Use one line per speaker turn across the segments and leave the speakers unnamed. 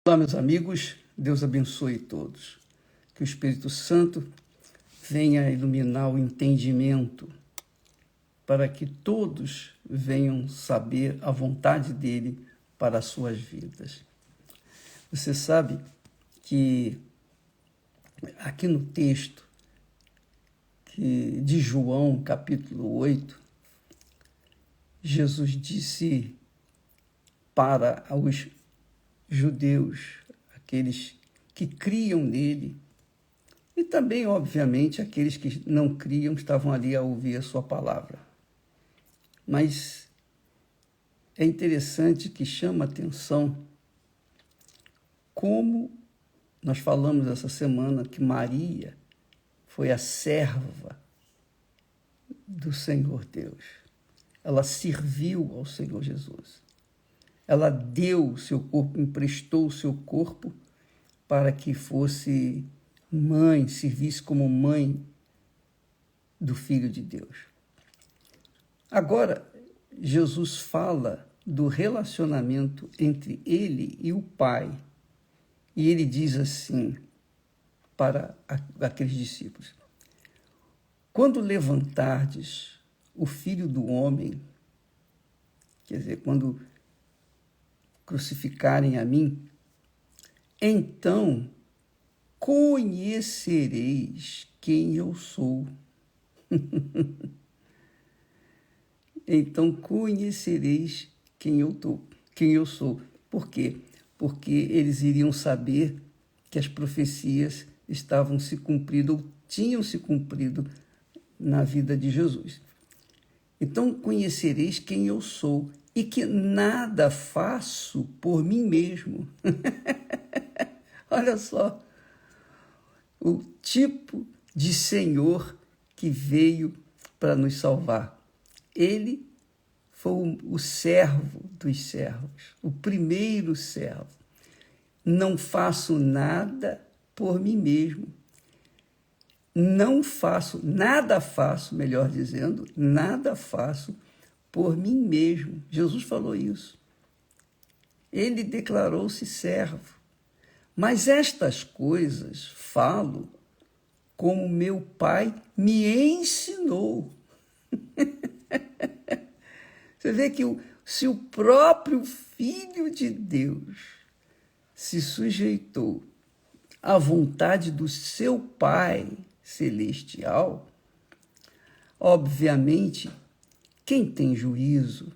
Olá, meus amigos, Deus abençoe todos. Que o Espírito Santo venha iluminar o entendimento para que todos venham saber a vontade dele para as suas vidas. Você sabe que aqui no texto de João, capítulo 8, Jesus disse para os judeus, aqueles que criam nele, e também, obviamente, aqueles que não criam estavam ali a ouvir a sua palavra. Mas é interessante que chama a atenção como nós falamos essa semana que Maria foi a serva do Senhor Deus. Ela serviu ao Senhor Jesus. Ela deu o seu corpo, emprestou o seu corpo para que fosse mãe, servisse como mãe do Filho de Deus. Agora, Jesus fala do relacionamento entre ele e o Pai. E ele diz assim para aqueles discípulos: quando levantardes o Filho do Homem, quer dizer, quando crucificarem a mim, então conhecereis quem eu sou. Então conhecereis quem eu sou. Por quê? Porque eles iriam saber que as profecias estavam se cumprindo, ou tinham se cumprido na vida de Jesus. Então conhecereis quem eu sou e que nada faço por mim mesmo. Olha só o tipo de Senhor que veio para nos salvar. Ele foi o servo dos servos, o primeiro servo. Não faço nada por mim mesmo. Nada faço, melhor dizendo, nada faço por mim mesmo. Jesus falou isso. Ele declarou-se servo. Mas estas coisas falo como meu Pai me ensinou. Você vê que se o próprio Filho de Deus se sujeitou à vontade do seu Pai celestial, obviamente, quem tem juízo,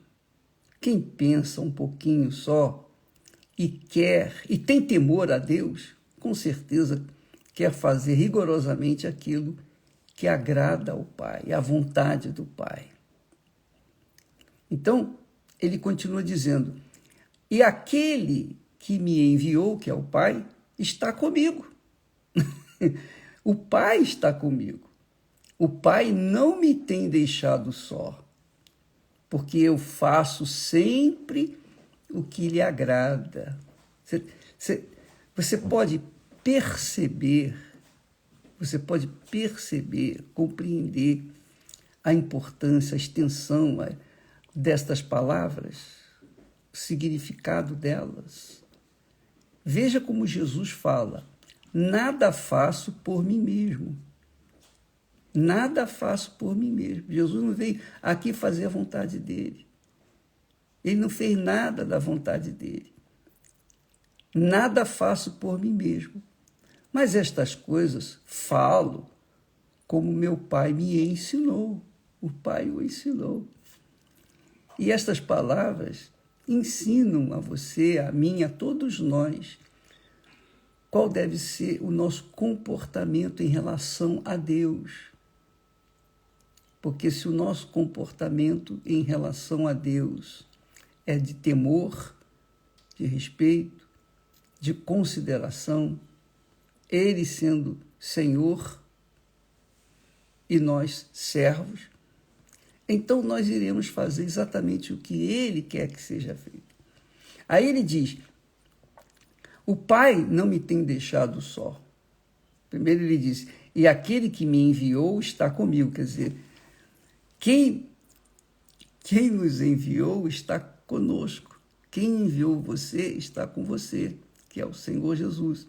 quem pensa um pouquinho só e tem temor a Deus, com certeza quer fazer rigorosamente aquilo que agrada ao Pai, a vontade do Pai. Então, ele continua dizendo: e aquele que me enviou, que é o Pai, está comigo. O Pai está comigo. O Pai não me tem deixado só, porque eu faço sempre o que lhe agrada. Você pode perceber, compreender a importância, a extensão destas palavras, o significado delas. Veja como Jesus fala: nada faço por mim mesmo. Nada faço por mim mesmo. Jesus não veio aqui fazer a vontade dele. Ele não fez nada da vontade dele. Nada faço por mim mesmo. Mas estas coisas falo como meu Pai me ensinou. O Pai o ensinou. E estas palavras ensinam a você, a mim, a todos nós, qual deve ser o nosso comportamento em relação a Deus. Porque se o nosso comportamento em relação a Deus é de temor, de respeito, de consideração, Ele sendo Senhor e nós servos, então nós iremos fazer exatamente o que Ele quer que seja feito. Aí ele diz: o Pai não me tem deixado só. Primeiro ele diz: e aquele que me enviou está comigo. Quer dizer, quem nos enviou está conosco. Quem enviou você está com você. que é o Senhor Jesus.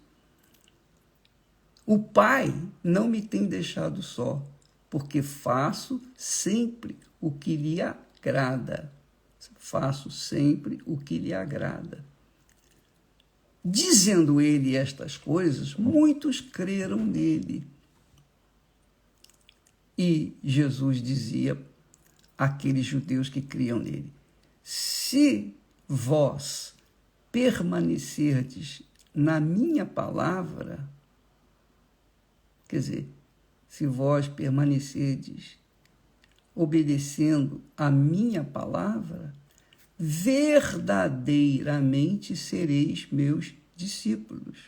O Pai não me tem deixado só, porque faço sempre o que lhe agrada. Faço sempre o que lhe agrada. Dizendo ele estas coisas, muitos creram nele. E Jesus dizia àqueles judeus que criam nele: se vós permanecerdes na minha palavra, quer dizer, se vós permanecerdes obedecendo a minha palavra, verdadeiramente sereis meus discípulos.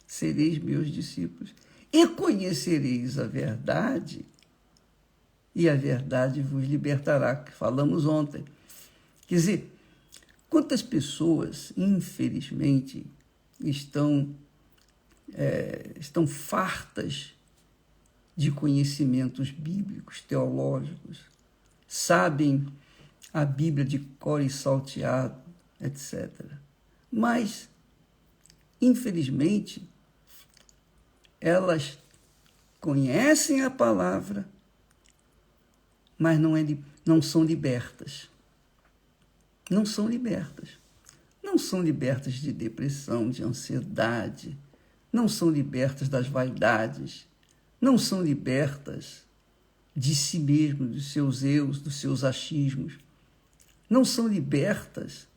Sereis meus discípulos. E conhecereis a verdade, e a verdade vos libertará, que falamos ontem. Quer dizer, quantas pessoas, infelizmente, estão fartas de conhecimentos bíblicos, teológicos, sabem a Bíblia de cor e salteado, etc. Mas, infelizmente, elas conhecem a palavra, mas não são libertas. Não são libertas. Não são libertas de depressão, de ansiedade, não são libertas das vaidades, não são libertas de si mesmos, dos seus eus, dos seus achismos, não são libertas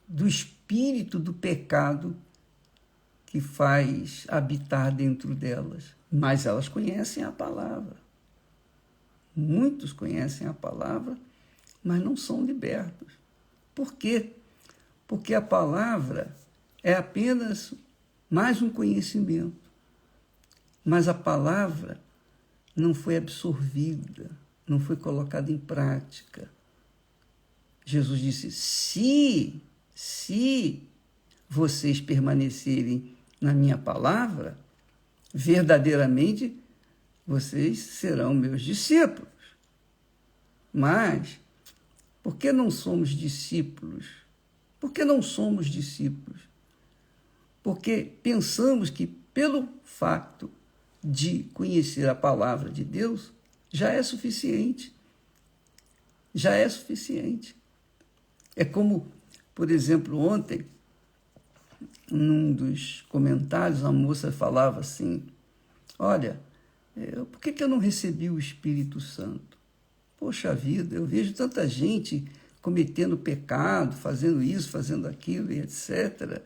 do espírito do pecado que faz habitar dentro delas, mas elas conhecem a palavra. Muitos conhecem a palavra, mas não são libertos. Por quê? Porque a palavra é apenas mais um conhecimento, mas a palavra não foi absorvida, não foi colocada em prática. Jesus disse: se vocês permanecerem na minha palavra, verdadeiramente vocês serão meus discípulos. Mas, por que não somos discípulos? Por que não somos discípulos? Porque pensamos que, pelo fato de conhecer a palavra de Deus, já é suficiente. Já é suficiente. É como, por exemplo, ontem, num dos comentários, a moça falava assim: olha, por que eu não recebi o Espírito Santo? Poxa vida, eu vejo tanta gente cometendo pecado, fazendo isso, fazendo aquilo, e etc.,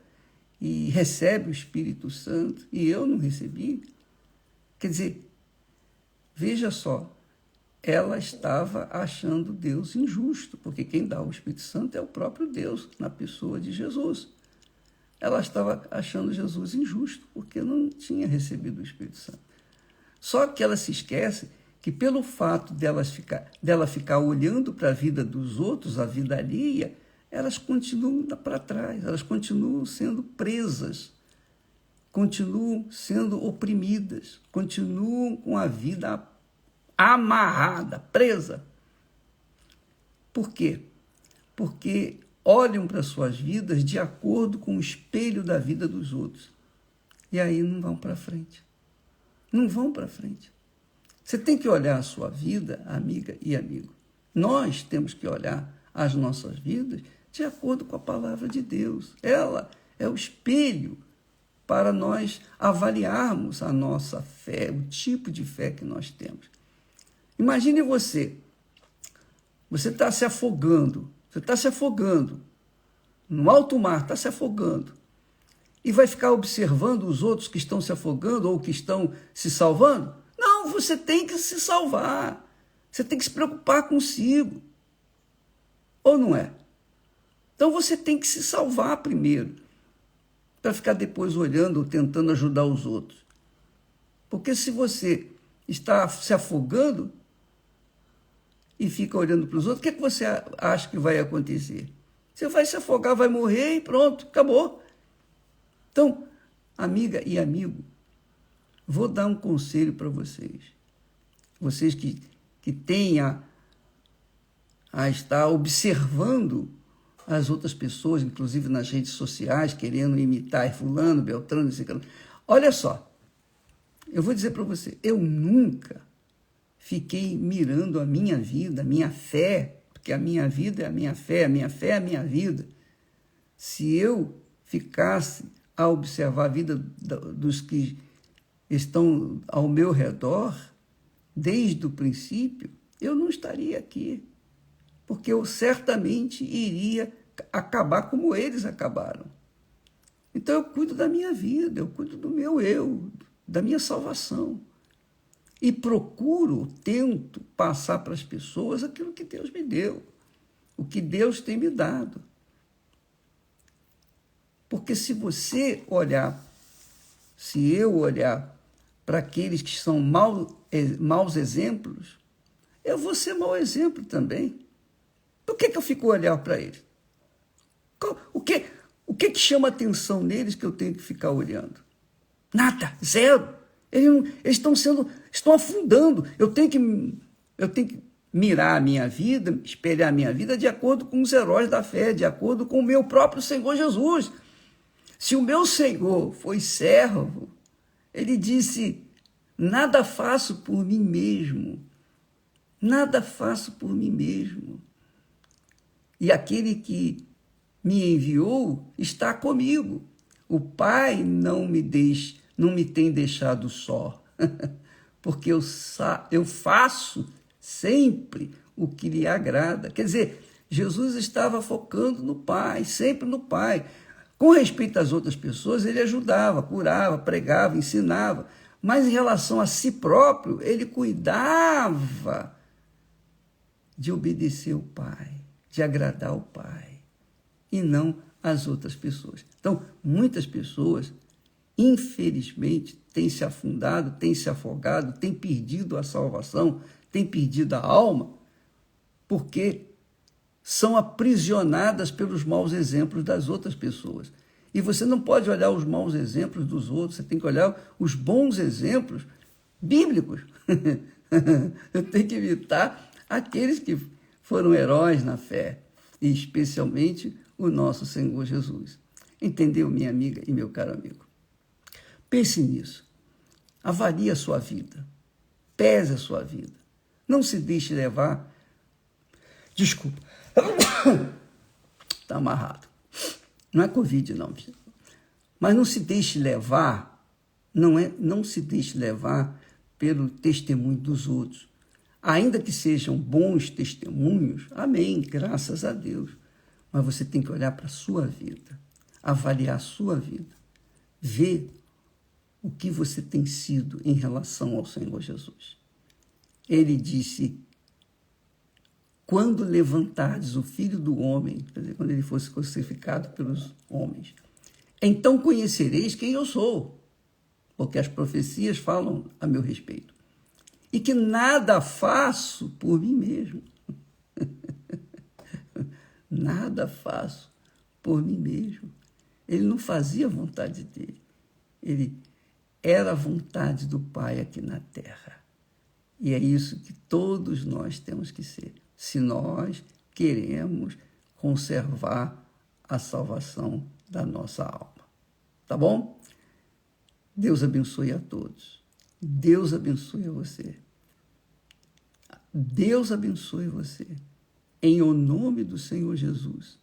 e recebe o Espírito Santo, e eu não recebi. Quer dizer, veja só, ela estava achando Deus injusto, porque quem dá o Espírito Santo é o próprio Deus, na pessoa de Jesus. Ela estava achando Jesus injusto, porque não tinha recebido o Espírito Santo. Só que ela se esquece que, pelo fato dela ficar olhando para a vida dos outros, a vida alheia, elas continuam para trás, elas continuam sendo presas, continuam sendo oprimidas, continuam com a vida amarrada, presa. Por quê? Porque olham para suas vidas de acordo com o espelho da vida dos outros. E aí não vão para frente. Não vão para frente. Você tem que olhar a sua vida, amiga e amigo. Nós temos que olhar as nossas vidas de acordo com a palavra de Deus. Ela é o espelho para nós avaliarmos a nossa fé, o tipo de fé que nós temos. Imagine você está se afogando, no alto mar, está se afogando, e vai ficar observando os outros que estão se afogando ou que estão se salvando? Não, você tem que se salvar, você tem que se preocupar consigo, ou não é? Então você tem que se salvar primeiro, para ficar depois olhando ou tentando ajudar os outros. Porque se você está se afogando e fica olhando para os outros, o que é que você acha que vai acontecer? Você vai se afogar, vai morrer e pronto, acabou. Então, amiga e amigo, vou dar um conselho para vocês. Vocês que têm a estar observando as outras pessoas, inclusive nas redes sociais, querendo imitar fulano, beltrano, ciclano. Olha só, eu vou dizer para você, eu nunca fiquei mirando a minha vida, a minha fé, porque a minha vida é a minha fé, a minha fé é a minha vida. Se eu ficasse a observar a vida dos que estão ao meu redor, desde o princípio, eu não estaria aqui, porque eu certamente iria acabar como eles acabaram. Então eu cuido da minha vida, eu cuido do meu eu, da minha salvação. E procuro, tento passar para as pessoas aquilo que Deus me deu, o que Deus tem me dado. Porque se você olhar, se eu olhar para aqueles que são maus exemplos, eu vou ser mau exemplo também. Por que eu fico olhando para eles? O que chama atenção neles que eu tenho que ficar olhando? Nada, zero. Eles estão afundando. Eu tenho que mirar a minha vida, espelhar a minha vida de acordo com os heróis da fé, de acordo com o meu próprio Senhor Jesus. Se o meu Senhor foi servo, ele disse, nada faço por mim mesmo, nada faço por mim mesmo. E aquele que me enviou está comigo. O Pai não me tem deixado só, porque eu faço sempre o que lhe agrada. Quer dizer, Jesus estava focando no Pai, sempre no Pai. Com respeito às outras pessoas, ele ajudava, curava, pregava, ensinava, mas em relação a si próprio, ele cuidava de obedecer o Pai, de agradar o Pai, e não as outras pessoas. Então, muitas pessoas, infelizmente, têm se afundado, têm se afogado, têm perdido a salvação, têm perdido a alma, porque são aprisionadas pelos maus exemplos das outras pessoas. E você não pode olhar os maus exemplos dos outros, você tem que olhar os bons exemplos bíblicos. Eu tenho que imitar aqueles que foram heróis na fé, e especialmente o nosso Senhor Jesus. Entendeu, minha amiga e meu caro amigo? Pense nisso. Avalie a sua vida. Pese a sua vida. Não se deixe levar. Desculpa. Está amarrado. Não é Covid, não. Mas não se deixe levar, não se deixe levar pelo testemunho dos outros. Ainda que sejam bons testemunhos, amém, graças a Deus. Mas você tem que olhar para a sua vida, avaliar a sua vida, ver o que você tem sido em relação ao Senhor Jesus. Ele disse, quando levantardes o Filho do Homem, quer dizer, quando ele fosse crucificado pelos homens, então conhecereis quem eu sou, porque as profecias falam a meu respeito, e que nada faço por mim mesmo. Nada faço por mim mesmo. Ele não fazia a vontade dele. Ele era a vontade do Pai aqui na terra. E é isso que todos nós temos que ser, se nós queremos conservar a salvação da nossa alma. Tá bom? Deus abençoe a todos. Deus abençoe a você. Deus abençoe você. Em o nome do Senhor Jesus.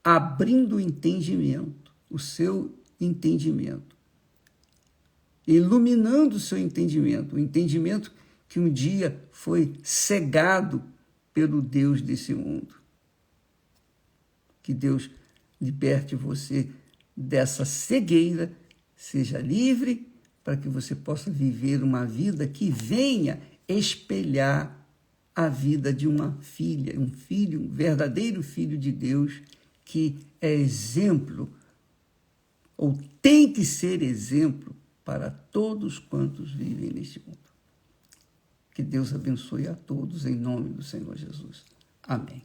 Abrindo o entendimento, o seu entendimento. Iluminando o seu entendimento. O entendimento que um dia foi cegado pelo Deus desse mundo. Que Deus liberte você dessa cegueira, seja livre, para que você possa viver uma vida que venha espelhar a vida de uma filha, um filho, um verdadeiro filho de Deus, que é exemplo, ou tem que ser exemplo, para todos quantos vivem neste mundo. Que Deus abençoe a todos, em nome do Senhor Jesus. Amém.